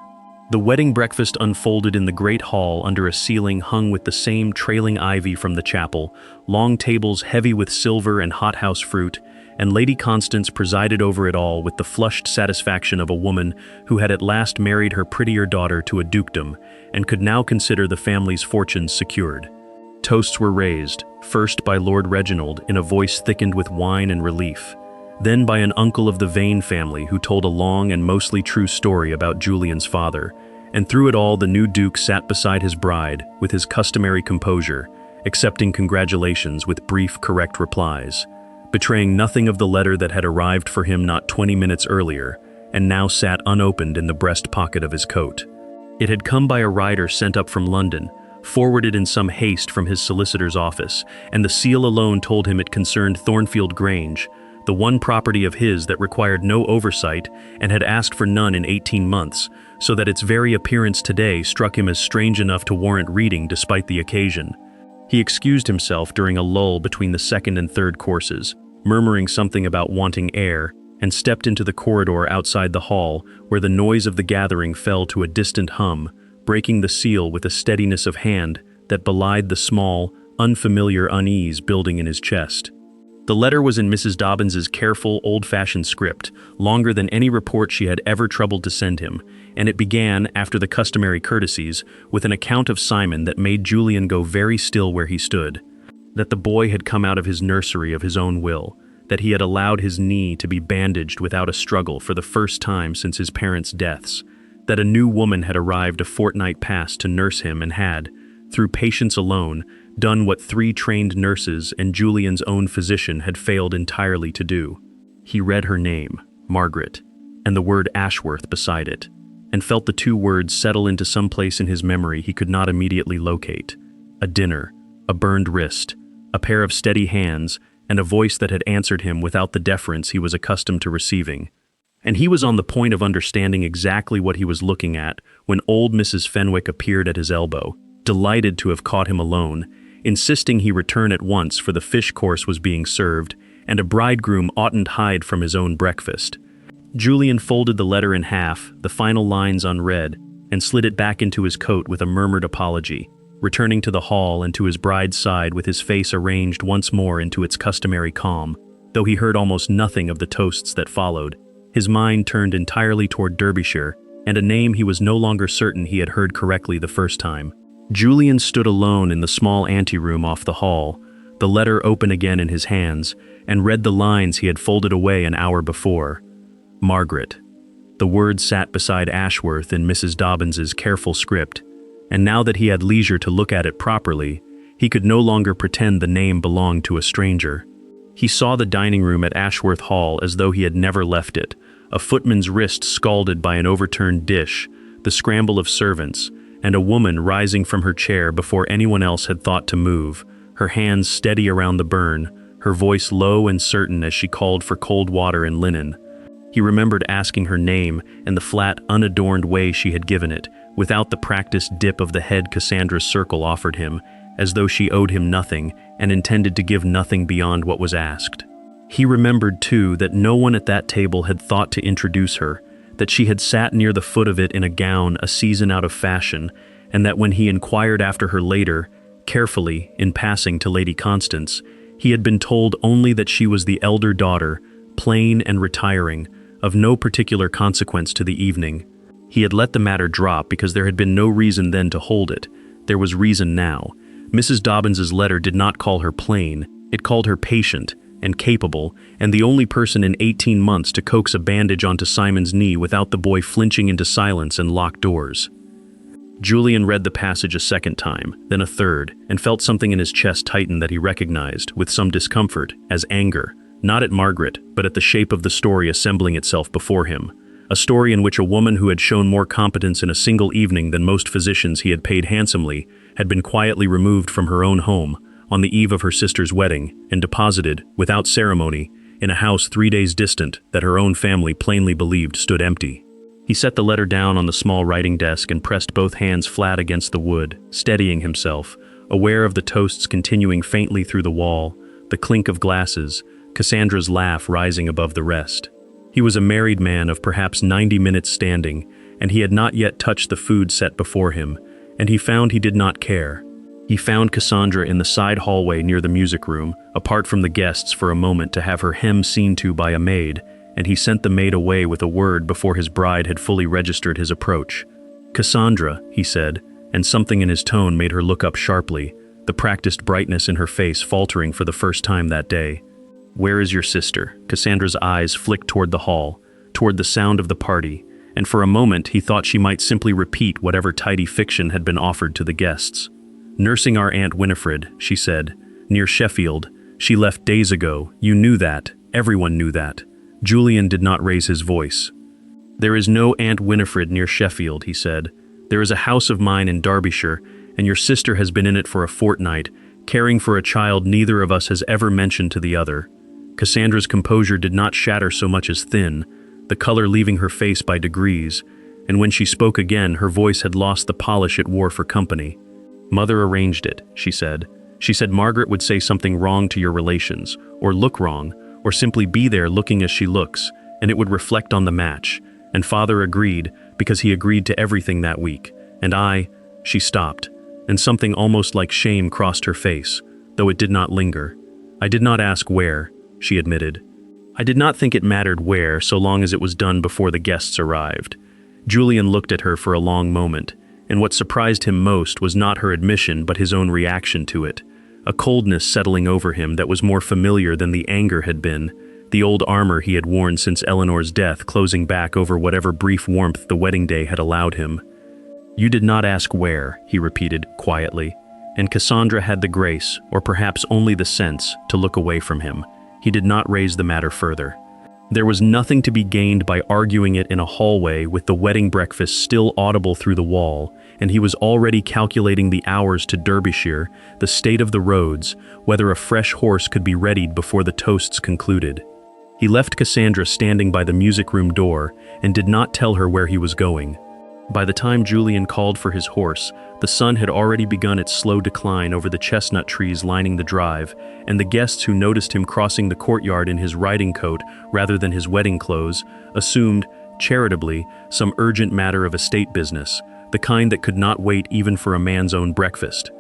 The wedding breakfast unfolded in the great hall under a ceiling hung with the same trailing ivy from the chapel, long tables heavy with silver and hothouse fruit, and Lady Constance presided over it all with the flushed satisfaction of a woman who had at last married her prettier daughter to a dukedom, and could now consider the family's fortunes secured. Toasts were raised, first by Lord Reginald in a voice thickened with wine and relief, then by an uncle of the Vane family who told a long and mostly true story about Julian's father, and through it all the new duke sat beside his bride with his customary composure, accepting congratulations with brief, correct replies, betraying nothing of the letter that had arrived for him not 20 minutes earlier, and now sat unopened in the breast pocket of his coat. It had come by a rider sent up from London, forwarded in some haste from his solicitor's office, and the seal alone told him it concerned Thornfield Grange, the one property of his that required no oversight and had asked for none in 18 months, so that its very appearance today struck him as strange enough to warrant reading despite the occasion. He excused himself during a lull between the second and third courses, murmuring something about wanting air, and stepped into the corridor outside the hall, where the noise of the gathering fell to a distant hum, breaking the seal with a steadiness of hand that belied the small, unfamiliar unease building in his chest. The letter was in Mrs. Dobbins's careful, old-fashioned script, longer than any report she had ever troubled to send him, and it began, after the customary courtesies, with an account of Simon that made Julian go very still where he stood, that the boy had come out of his nursery of his own will, that he had allowed his knee to be bandaged without a struggle for the first time since his parents' deaths, that a new woman had arrived a fortnight past to nurse him and had, through patience alone, done what 3 trained nurses and Julian's own physician had failed entirely to do. He read her name, Margaret, and the word Ashworth beside it, and felt the 2 words settle into some place in his memory he could not immediately locate. A dinner, a burned wrist, a pair of steady hands, and a voice that had answered him without the deference he was accustomed to receiving. And he was on the point of understanding exactly what he was looking at when old Mrs. Fenwick appeared at his elbow, delighted to have caught him alone, insisting he return at once for the fish course was being served, and a bridegroom oughtn't hide from his own breakfast. Julian folded the letter in half, the final lines unread, and slid it back into his coat with a murmured apology. returning to the hall and to his bride's side with his face arranged once more into its customary calm. Though he heard almost nothing of the toasts that followed, his mind turned entirely toward Derbyshire, and a name he was no longer certain he had heard correctly the first time. Julian stood alone in the small anteroom off the hall, the letter open again in his hands, and read the lines he had folded away an hour before. Margaret. The word sat beside Ashworth in Mrs. Dobbins's careful script, and now that he had leisure to look at it properly, he could no longer pretend the name belonged to a stranger. He saw the dining room at Ashworth Hall as though he had never left it, a footman's wrist scalded by an overturned dish, the scramble of servants, and a woman rising from her chair before anyone else had thought to move, her hands steady around the burn, her voice low and certain as she called for cold water and linen. He remembered asking her name and the flat, unadorned way she had given it, without the practiced dip of the head Cassandra's circle offered him, as though she owed him nothing and intended to give nothing beyond what was asked. He remembered, too, that no one at that table had thought to introduce her, that she had sat near the foot of it in a gown a season out of fashion, and that when he inquired after her later, carefully, in passing to Lady Constance, he had been told only that she was the elder daughter, plain and retiring, of no particular consequence to the evening. He had let the matter drop because there had been no reason then to hold it. There was reason now. Mrs. Dobbins's letter did not call her plain, it called her patient and capable, and the only person in 18 months to coax a bandage onto Simon's knee without the boy flinching into silence and locked doors. Julian read the passage a second time, then a third, and felt something in his chest tighten that he recognized, with some discomfort, as anger, not at Margaret, but at the shape of the story assembling itself before him. A story in which a woman who had shown more competence in a single evening than most physicians he had paid handsomely had been quietly removed from her own home, on the eve of her sister's wedding, and deposited, without ceremony, in a house 3 days distant that her own family plainly believed stood empty. He set the letter down on the small writing desk and pressed both hands flat against the wood, steadying himself, aware of the toasts continuing faintly through the wall, the clink of glasses, Cassandra's laugh rising above the rest. He was a married man of perhaps 90 minutes standing, and he had not yet touched the food set before him, and he found he did not care. He found Cassandra in the side hallway near the music room, apart from the guests for a moment to have her hem seen to by a maid, and he sent the maid away with a word before his bride had fully registered his approach. "Cassandra," he said, and something in his tone made her look up sharply, the practiced brightness in her face faltering for the first time that day. "Where is your sister?" Cassandra's eyes flicked toward the hall, toward the sound of the party, and for a moment he thought she might simply repeat whatever tidy fiction had been offered to the guests. "Nursing our Aunt Winifred," she said, "near Sheffield. She left days ago. You knew that. Everyone knew that." Julian did not raise his voice. "There is no Aunt Winifred near Sheffield," he said. "There is a house of mine in Derbyshire, and your sister has been in it for a fortnight, caring for a child neither of us has ever mentioned to the other." Cassandra's composure did not shatter so much as thin, the color leaving her face by degrees, and when she spoke again her voice had lost the polish it wore for company. "Mother arranged it," she said. "She said Margaret would say something wrong to your relations, or look wrong, or simply be there looking as she looks, and it would reflect on the match, and Father agreed, because he agreed to everything that week, and She stopped, and something almost like shame crossed her face, though it did not linger. "I did not ask where," she admitted. "I did not think it mattered where, so long as it was done before the guests arrived." Julian looked at her for a long moment, and what surprised him most was not her admission but his own reaction to it, a coldness settling over him that was more familiar than the anger had been, the old armor he had worn since Eleanor's death closing back over whatever brief warmth the wedding day had allowed him. "You did not ask where," he repeated quietly, and Cassandra had the grace, or perhaps only the sense, to look away from him. He did not raise the matter further. There was nothing to be gained by arguing it in a hallway with the wedding breakfast still audible through the wall, and he was already calculating the hours to Derbyshire, the state of the roads, whether a fresh horse could be readied before the toasts concluded. He left Cassandra standing by the music room door and did not tell her where he was going. By the time Julian called for his horse, the sun had already begun its slow decline over the chestnut trees lining the drive, and the guests who noticed him crossing the courtyard in his riding coat rather than his wedding clothes assumed, charitably, some urgent matter of estate business, the kind that could not wait even for a man's own breakfast.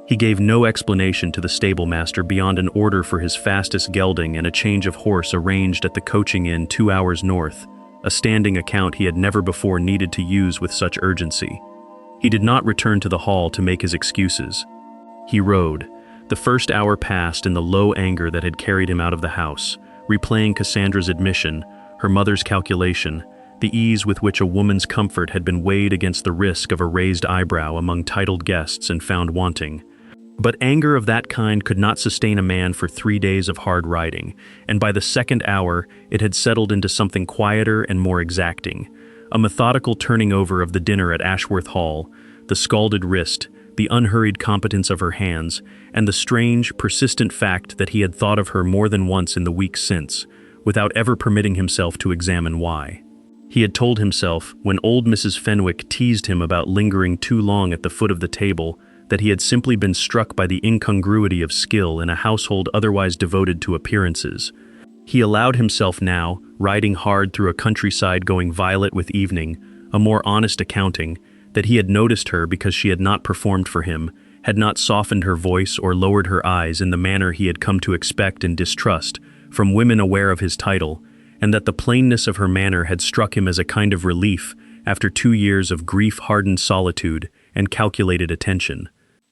He gave no explanation to the stablemaster beyond an order for his fastest gelding and a change of horse arranged at the coaching inn 2 hours north, a standing account he had never before needed to use with such urgency. He did not return to the hall to make his excuses. He rode. The first hour passed in the low anger that had carried him out of the house, replaying Cassandra's admission, her mother's calculation, the ease with which a woman's comfort had been weighed against the risk of a raised eyebrow among titled guests and found wanting. But anger of that kind could not sustain a man for 3 days of hard riding, and by the second hour it had settled into something quieter and more exacting, a methodical turning over of the dinner at Ashworth Hall, the scalded wrist, the unhurried competence of her hands, and the strange, persistent fact that he had thought of her more than once in the weeks since, without ever permitting himself to examine why. He had told himself, when old Mrs. Fenwick teased him about lingering too long at the foot of the table, that he had simply been struck by the incongruity of skill in a household otherwise devoted to appearances. He allowed himself now, riding hard through a countryside going violet with evening, a more honest accounting, that he had noticed her because she had not performed for him, had not softened her voice or lowered her eyes in the manner he had come to expect and distrust from women aware of his title, and that the plainness of her manner had struck him as a kind of relief after 2 years of grief-hardened solitude and calculated attention.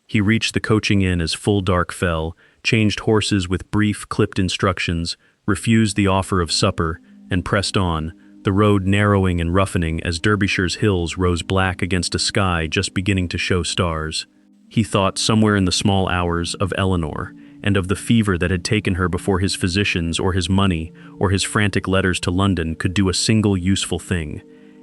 He reached the coaching inn as full dark fell, changed horses with brief, clipped instructions, refused the offer of supper, and pressed on, the road narrowing and roughening as Derbyshire's hills rose black against a sky just beginning to show stars. He thought, somewhere in the small hours, of Eleanor, and of the fever that had taken her before his physicians or his money or his frantic letters to London could do a single useful thing,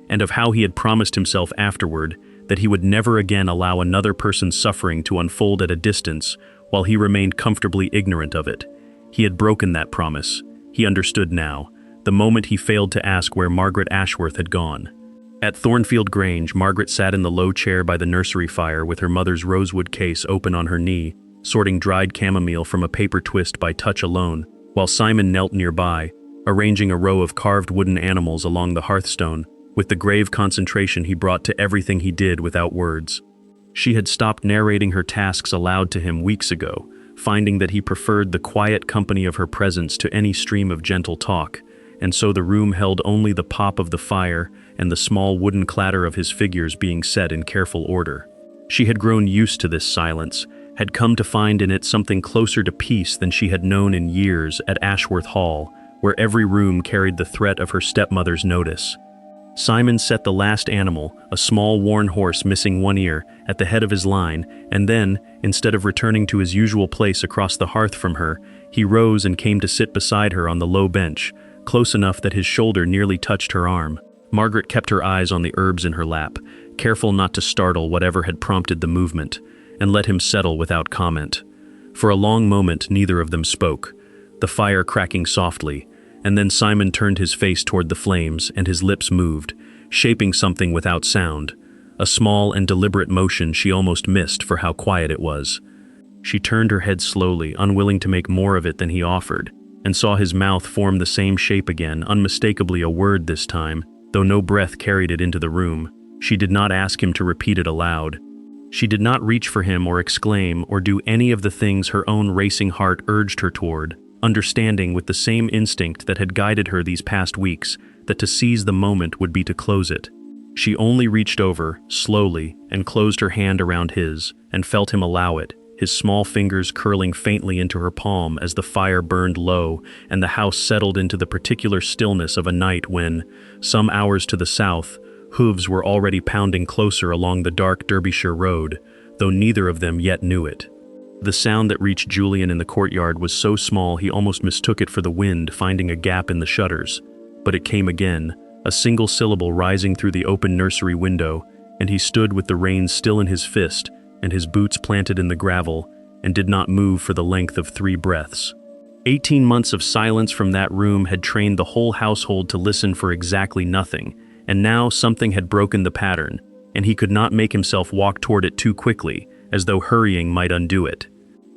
and of how he had promised himself afterward that he would never again allow another person's suffering to unfold at a distance while he remained comfortably ignorant of it. He had broken that promise. He understood now, the moment he failed to ask where Margaret Ashworth had gone. At Thornfield Grange, Margaret sat in the low chair by the nursery fire with her mother's rosewood case open on her knee, sorting dried chamomile from a paper twist by touch alone, while Simon knelt nearby, arranging a row of carved wooden animals along the hearthstone, with the grave concentration he brought to everything he did without words. She had stopped narrating her tasks aloud to him weeks ago, finding that he preferred the quiet company of her presence to any stream of gentle talk, and so the room held only the pop of the fire and the small wooden clatter of his figures being set in careful order. She had grown used to this silence, had come to find in it something closer to peace than she had known in years at Ashworth Hall, where every room carried the threat of her stepmother's notice. Simon set the last animal, a small worn horse missing one ear, at the head of his line, and then, instead of returning to his usual place across the hearth from her, he rose and came to sit beside her on the low bench, close enough that his shoulder nearly touched her arm. Margaret kept her eyes on the herbs in her lap, careful not to startle whatever had prompted the movement, and let him settle without comment. For a long moment neither of them spoke, the fire cracking softly, and then Simon turned his face toward the flames and his lips moved, shaping something without sound, a small and deliberate motion she almost missed for how quiet it was. She turned her head slowly, unwilling to make more of it than he offered, and saw his mouth form the same shape again, unmistakably a word this time, though no breath carried it into the room. She did not ask him to repeat it aloud. She did not reach for him or exclaim or do any of the things her own racing heart urged her toward, understanding with the same instinct that had guided her these past weeks that to seize the moment would be to close it. She only reached over, slowly, and closed her hand around his, and felt him allow it, his small fingers curling faintly into her palm as the fire burned low and the house settled into the particular stillness of a night when, some hours to the south, hooves were already pounding closer along the dark Derbyshire road, though neither of them yet knew it. The sound that reached Julian in the courtyard was so small he almost mistook it for the wind finding a gap in the shutters, but it came again, a single syllable rising through the open nursery window, and he stood with the reins still in his fist and his boots planted in the gravel, and did not move for the length of 3 breaths. 18 months of silence from that room had trained the whole household to listen for exactly nothing, and now something had broken the pattern, and he could not make himself walk toward it too quickly, as though hurrying might undo it.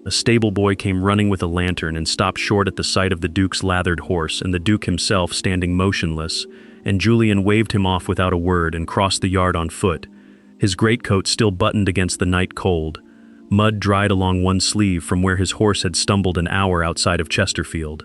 A stable boy came running with a lantern and stopped short at the sight of the Duke's lathered horse and the Duke himself standing motionless, and Julian waved him off without a word and crossed the yard on foot. his greatcoat still buttoned against the night cold, mud dried along one sleeve from where his horse had stumbled an hour outside of Chesterfield.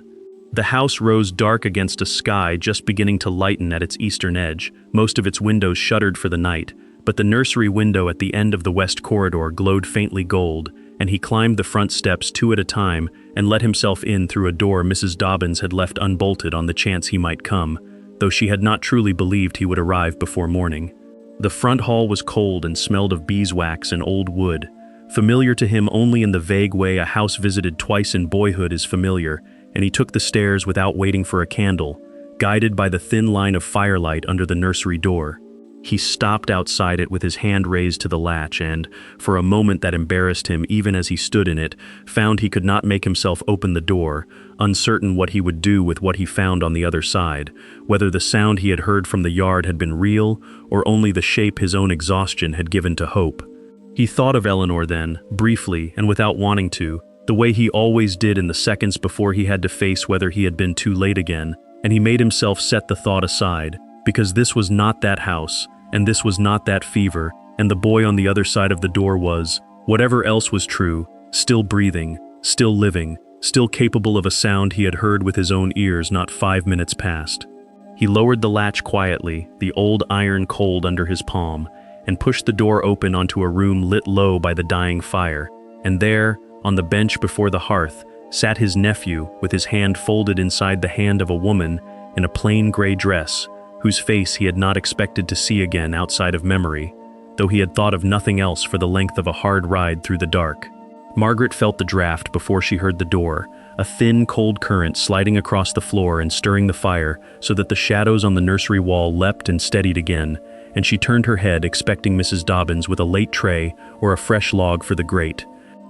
The house rose dark against a sky just beginning to lighten at its eastern edge, most of its windows shuttered for the night, but the nursery window at the end of the west corridor glowed faintly gold, and he climbed the front steps 2 at a time and let himself in through a door Mrs. Dobbins had left unbolted on the chance he might come, though she had not truly believed he would arrive before morning. The front hall was cold and smelled of beeswax and old wood, familiar to him only in the vague way a house visited twice in boyhood is familiar, and he took the stairs without waiting for a candle, guided by the thin line of firelight under the nursery door. He stopped outside it with his hand raised to the latch and, for a moment that embarrassed him even as he stood in it, found he could not make himself open the door, uncertain what he would do with what he found on the other side, whether the sound he had heard from the yard had been real or only the shape his own exhaustion had given to hope. He thought of Eleanor then, briefly and without wanting to, the way he always did in the seconds before he had to face whether he had been too late again, and he made himself set the thought aside, because this was not that house, and this was not that fever, and the boy on the other side of the door was, whatever else was true, still breathing, still living, still capable of a sound he had heard with his own ears not 5 minutes past. He lowered the latch quietly, the old iron cold under his palm, and pushed the door open onto a room lit low by the dying fire, and there, on the bench before the hearth, sat his nephew with his hand folded inside the hand of a woman in a plain gray dress, whose face he had not expected to see again outside of memory, though he had thought of nothing else for the length of a hard ride through the dark. Margaret felt the draft before she heard the door, a thin, cold current sliding across the floor and stirring the fire so that the shadows on the nursery wall leapt and steadied again, and she turned her head expecting Mrs. Dobbins with a late tray or a fresh log for the grate,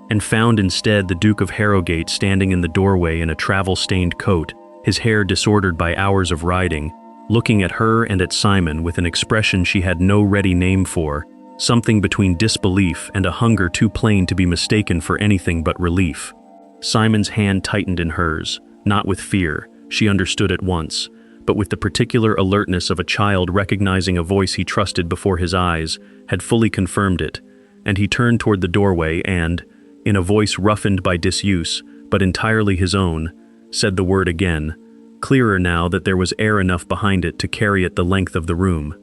and found instead the Duke of Harrogate standing in the doorway in a travel-stained coat, his hair disordered by hours of riding, looking at her and at Simon with an expression she had no ready name for, something between disbelief and a hunger too plain to be mistaken for anything but relief. Simon's hand tightened in hers, not with fear, she understood at once, but with the particular alertness of a child recognizing a voice he trusted before his eyes, had fully confirmed it, and he turned toward the doorway and, in a voice roughened by disuse, but entirely his own, said the word again, clearer now that there was air enough behind it to carry it the length of the room.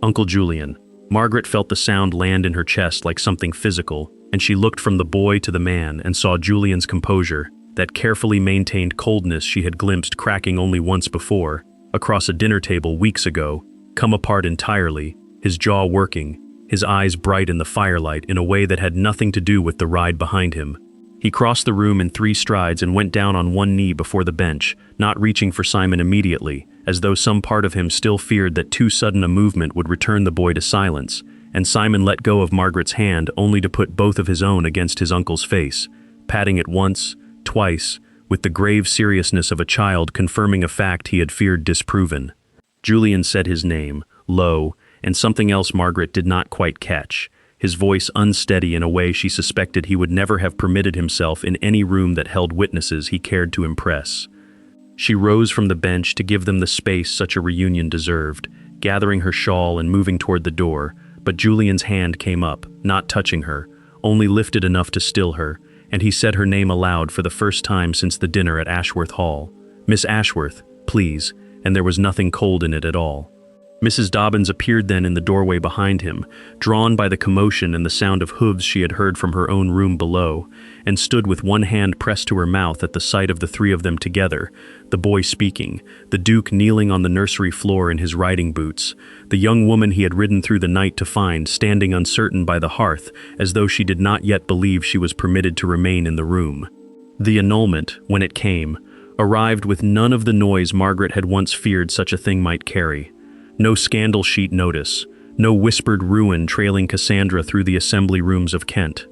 Uncle Julian. Margaret felt the sound land in her chest like something physical, and she looked from the boy to the man and saw Julian's composure, that carefully maintained coldness she had glimpsed cracking only once before, across a dinner table weeks ago, come apart entirely, his jaw working, his eyes bright in the firelight in a way that had nothing to do with the ride behind him. He crossed the room in 3 strides and went down on one knee before the bench, not reaching for Simon immediately, as though some part of him still feared that too sudden a movement would return the boy to silence, and Simon let go of Margaret's hand only to put both of his own against his uncle's face, patting it once, twice, with the grave seriousness of a child confirming a fact he had feared disproven. Julian said his name, low, and something else Margaret did not quite catch, his voice unsteady in a way she suspected he would never have permitted himself in any room that held witnesses he cared to impress. She rose from the bench to give them the space such a reunion deserved, gathering her shawl and moving toward the door, but Julian's hand came up, not touching her, only lifted enough to still her, and he said her name aloud for the first time since the dinner at Ashworth Hall. "Miss Ashworth, please," and there was nothing cold in it at all. Mrs. Dobbins appeared then in the doorway behind him, drawn by the commotion and the sound of hooves she had heard from her own room below, and stood with one hand pressed to her mouth at the sight of the 3 of them together, the boy speaking, the Duke kneeling on the nursery floor in his riding boots, the young woman he had ridden through the night to find standing uncertain by the hearth, as though she did not yet believe she was permitted to remain in the room. The annulment, when it came, arrived with none of the noise Margaret had once feared such a thing might carry. No scandal sheet notice, no whispered ruin trailing Cassandra through the assembly rooms of Kent.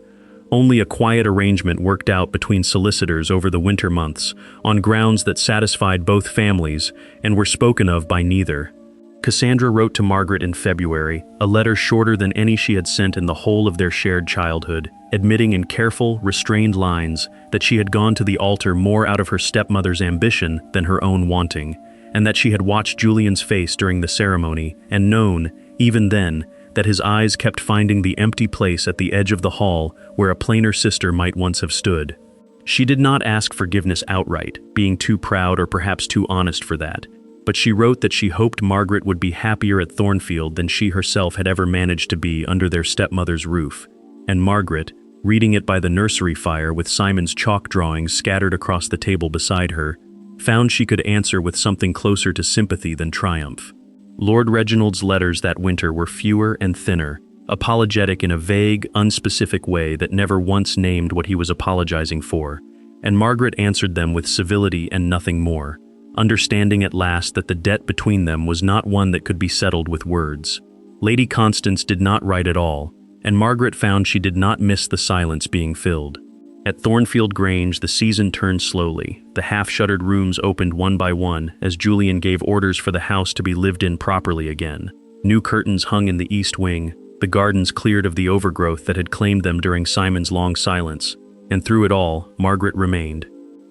Only a quiet arrangement worked out between solicitors over the winter months, on grounds that satisfied both families and were spoken of by neither. Cassandra wrote to Margaret in February, a letter shorter than any she had sent in the whole of their shared childhood, admitting in careful, restrained lines that she had gone to the altar more out of her stepmother's ambition than her own wanting, and that she had watched Julian's face during the ceremony and known, even then, that his eyes kept finding the empty place at the edge of the hall where a plainer sister might once have stood. She did not ask forgiveness outright, being too proud or perhaps too honest for that, but she wrote that she hoped Margaret would be happier at Thornfield than she herself had ever managed to be under their stepmother's roof. And Margaret, reading it by the nursery fire with Simon's chalk drawings scattered across the table beside her, found she could answer with something closer to sympathy than triumph. Lord Reginald's letters that winter were fewer and thinner, apologetic in a vague, unspecific way that never once named what he was apologizing for, and Margaret answered them with civility and nothing more, understanding at last that the debt between them was not one that could be settled with words. Lady Constance did not write at all, and Margaret found she did not miss the silence being filled. At Thornfield Grange, the season turned slowly. The half-shuttered rooms opened one by one as Julian gave orders for the house to be lived in properly again. New curtains hung in the east wing, the gardens cleared of the overgrowth that had claimed them during Simon's long silence, and through it all, Margaret remained.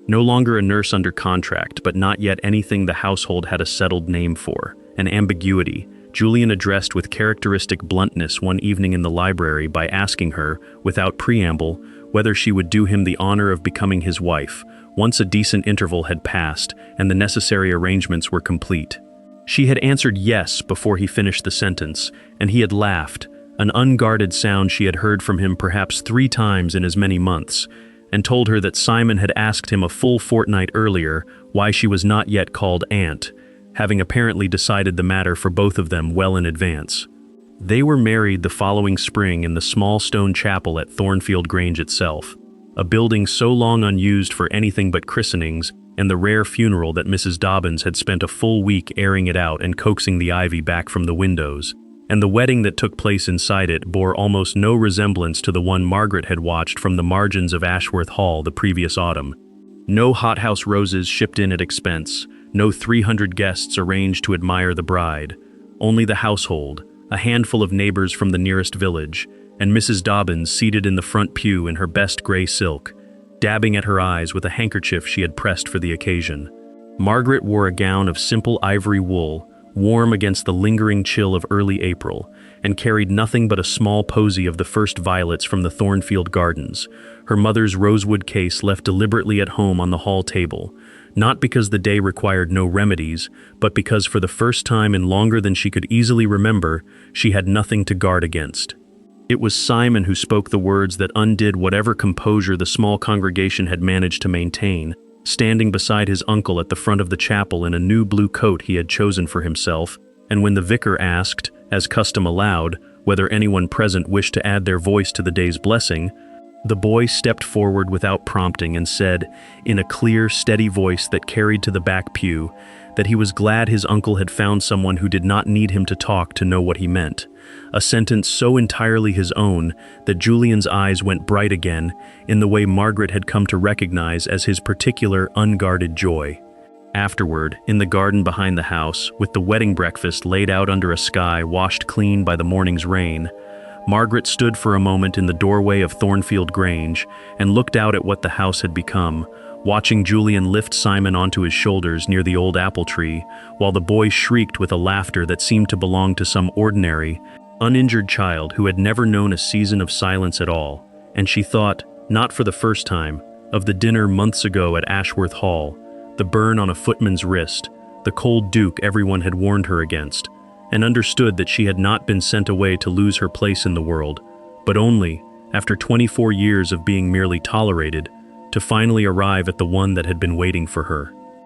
No longer a nurse under contract, but not yet anything the household had a settled name for, an ambiguity. Julian addressed with characteristic bluntness one evening in the library by asking her, without preamble, whether she would do him the honor of becoming his wife, once a decent interval had passed and the necessary arrangements were complete. She had answered yes before he finished the sentence, and he had laughed, an unguarded sound she had heard from him perhaps 3 times in as many months, and told her that Simon had asked him a full fortnight earlier why she was not yet called Aunt, having apparently decided the matter for both of them well in advance. They were married the following spring in the small stone chapel at Thornfield Grange itself, a building so long unused for anything but christenings and the rare funeral that Mrs. Dobbins had spent a full week airing it out and coaxing the ivy back from the windows, and the wedding that took place inside it bore almost no resemblance to the one Margaret had watched from the margins of Ashworth Hall the previous autumn. No hothouse roses shipped in at expense, no 300 guests arranged to admire the bride, only the household, a handful of neighbors from the nearest village, and Mrs. Dobbins seated in the front pew in her best gray silk, dabbing at her eyes with a handkerchief she had pressed for the occasion. Margaret wore a gown of simple ivory wool, warm against the lingering chill of early April, and carried nothing but a small posy of the first violets from the Thornfield gardens, her mother's rosewood case left deliberately at home on the hall table, not because the day required no remedies, but because for the first time in longer than she could easily remember, she had nothing to guard against. It was Simon who spoke the words that undid whatever composure the small congregation had managed to maintain, standing beside his uncle at the front of the chapel in a new blue coat he had chosen for himself, and when the vicar asked, as custom allowed, whether anyone present wished to add their voice to the day's blessing, the boy stepped forward without prompting and said, in a clear, steady voice that carried to the back pew, that he was glad his uncle had found someone who did not need him to talk to know what he meant, a sentence so entirely his own that Julian's eyes went bright again in the way Margaret had come to recognize as his particular unguarded joy. Afterward, in the garden behind the house, with the wedding breakfast laid out under a sky washed clean by the morning's rain, Margaret stood for a moment in the doorway of Thornfield Grange and looked out at what the house had become, watching Julian lift Simon onto his shoulders near the old apple tree, while the boy shrieked with a laughter that seemed to belong to some ordinary, uninjured child who had never known a season of silence at all, and she thought, not for the first time, of the dinner months ago at Ashworth Hall, the burn on a footman's wrist, the cold duke everyone had warned her against, and understood that she had not been sent away to lose her place in the world, but only, after 24 years of being merely tolerated, to finally arrive at the one that had been waiting for her.